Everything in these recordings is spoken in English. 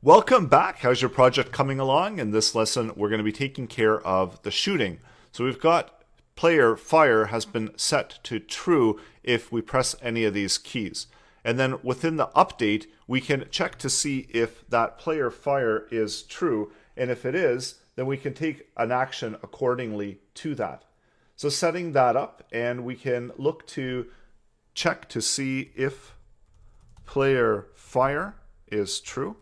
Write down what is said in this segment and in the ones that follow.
Welcome back. How's your project coming along? In this lesson, we're going to be taking care of the shooting. So we've got player fire has been set to true if we press any of these keys. And then within the update, we can check to see if that player fire is true. And if it is, then we can take an action accordingly to that. So setting that up, and we can look to check to see if player fire is true.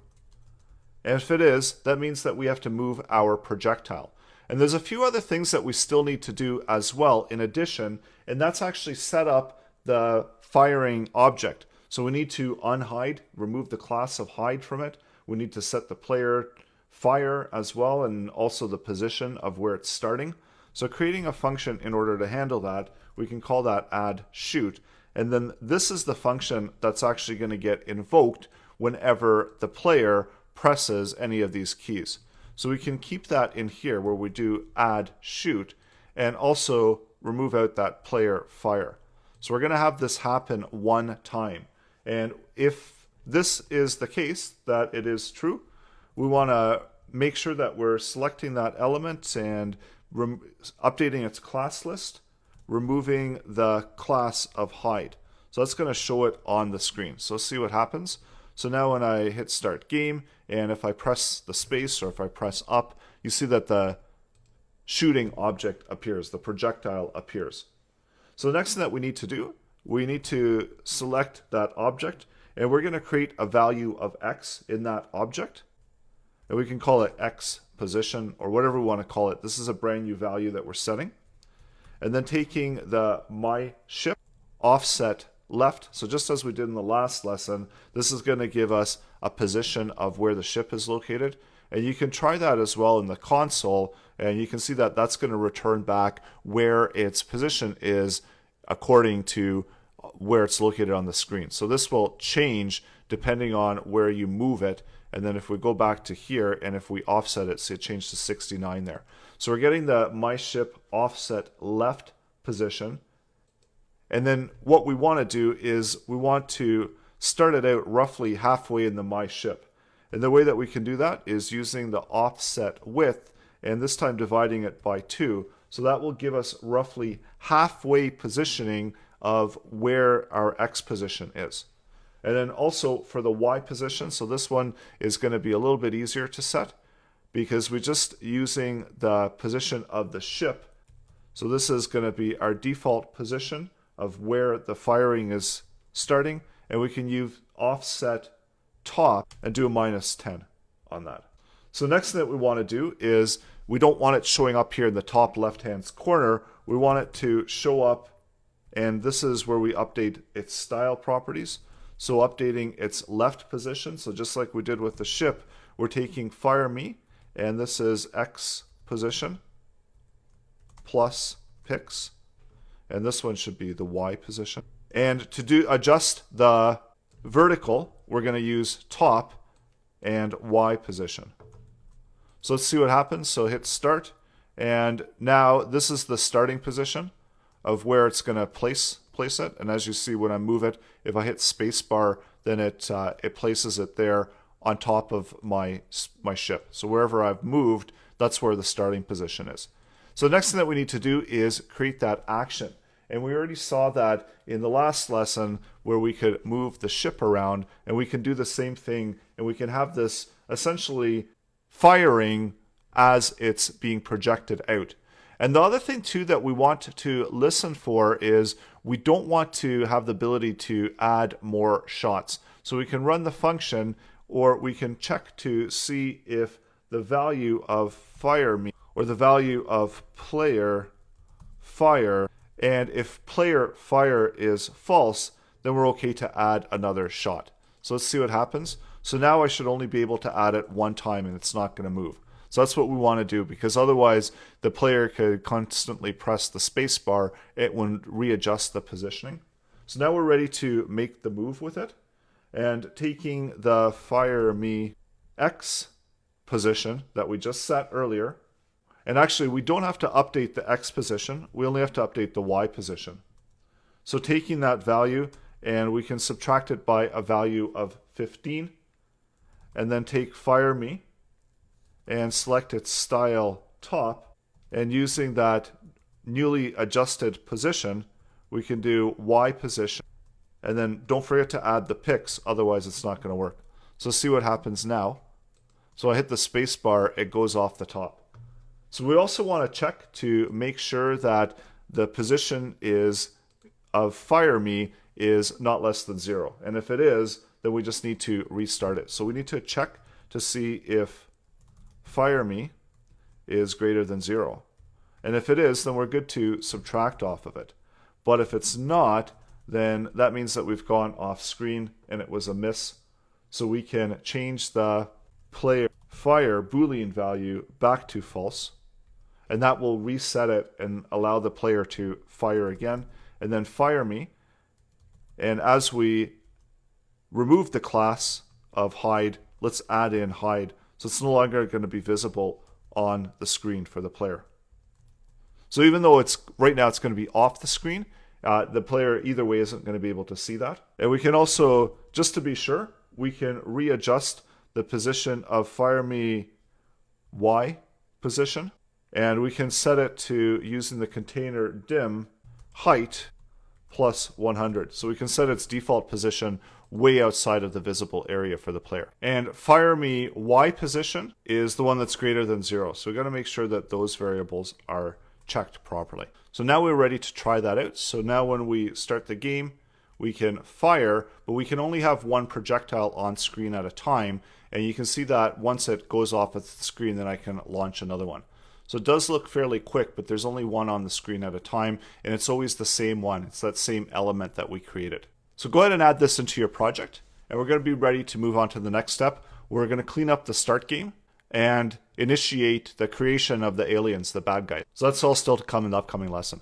And if it is, that means that we have to move our projectile. And there's a few other things that we still need to do as well in addition, and that's actually set up the firing object. So we need to unhide, remove the class of hide from it. We need to set the player fire as well, and also the position of where it's starting. So creating a function in order to handle that, we can call that add shoot. And then this is the function that's actually going to get invoked whenever the player presses any of these keys. So we can keep that in here where we do add shoot and also remove out that player fire. So we're going to have this happen one time. And if this is the case, that it is true, we want to make sure that we're selecting that element and updating its class list, removing the class of hide. So that's going to show it on the screen. So let's see what happens. So now when I hit start game, and if I press the space or if I press up, you see that the shooting object appears, the projectile appears. So the next thing that we need to do, we need to select that object, and we're going to create a value of x in that object. And we can call it x position or whatever we want to call it. This is a brand new value that we're setting. And then taking the my ship offset left. So just as we did in the last lesson, this is going to give us a position of where the ship is located. And you can try that as well in the console, and you can see that that's going to return back where its position is according to where it's located on the screen. So this will change depending on where you move it. And then if we go back to here and if we offset it, see it changed to 69 there. So we're getting the my ship offset left position. And then what we want to do is we want to start it out roughly halfway in the my ship. And the way that we can do that is using the offset width, and this time dividing it by 2. So that will give us roughly halfway positioning of where our x position is. And then also for the y position, so this one is going to be a little bit easier to set because we're just using the position of the ship. So this is going to be our default position of where the firing is starting, and we can use offset top and do a -10 on that. So next thing that we want to do is we don't want it showing up here in the top left hand corner. We want it to show up, and this is where we update its style properties. So updating its left position, so just like we did with the ship, we're taking fire me, and this is x position plus pix. And this one should be the y position. And to adjust the vertical, we're going to use top and y position. So let's see what happens. So hit start, and now this is the starting position of where it's going to place it. And as you see, when I move it, if I hit spacebar, then it places it there on top of my ship. So wherever I've moved, that's where the starting position is. So the next thing that we need to do is create that action. And we already saw that in the last lesson where we could move the ship around, and we can do the same thing, and we can have this essentially firing as it's being projected out. And the other thing too that we want to listen for is we don't want to have the ability to add more shots. So we can run the function, or we can check to see if the value of fire me or the value of player fire, and if player fire is false, then we're okay to add another shot. So let's see what happens. So now I should only be able to add it one time, and it's not going to move. So that's what we want to do, because otherwise the player could constantly press the space bar. It would readjust the positioning. So now we're ready to make the move with it. And taking the fire me x position that we just set earlier, and actually we don't have to update the x position, we only have to update the y position. So taking that value, and we can subtract it by a value of 15. and then take fire me and select its style top, and using that newly adjusted position, we can do Y position, and then don't forget to add the pix, otherwise it's not going to work. So see what happens now. So I hit the space bar, it goes off the top. So we also want to check to make sure that the position of fire me is not less than 0. And if it is, then we just need to restart it. So we need to check to see if fire me is greater than 0. And if it is, then we're good to subtract off of it. But if it's not, then that means that we've gone off screen and it was a miss. So we can change the player fire Boolean value back to false. And that will reset it and allow the player to fire again. And then fire me. And as we remove the class of hide, let's add in hide. So it's no longer going to be visible on the screen for the player. So even though right now it's going to be off the screen, the player either way isn't going to be able to see that. And we can also, just to be sure, we can readjust the position of fire me Y position. And we can set it to using the container dim height plus 100. So we can set its default position way outside of the visible area for the player. And fire me Y position is the one that's greater than 0. So we've got to make sure that those variables are checked properly. So now we're ready to try that out. So now when we start the game, we can fire, but we can only have one projectile on screen at a time. And you can see that once it goes off of the screen, then I can launch another one. So it does look fairly quick, but there's only one on the screen at a time, and it's always the same one. It's that same element that we created. So go ahead and add this into your project, and we're going to be ready to move on to the next step. We're going to clean up the start game and initiate the creation of the aliens, the bad guys. So that's all still to come in the upcoming lesson.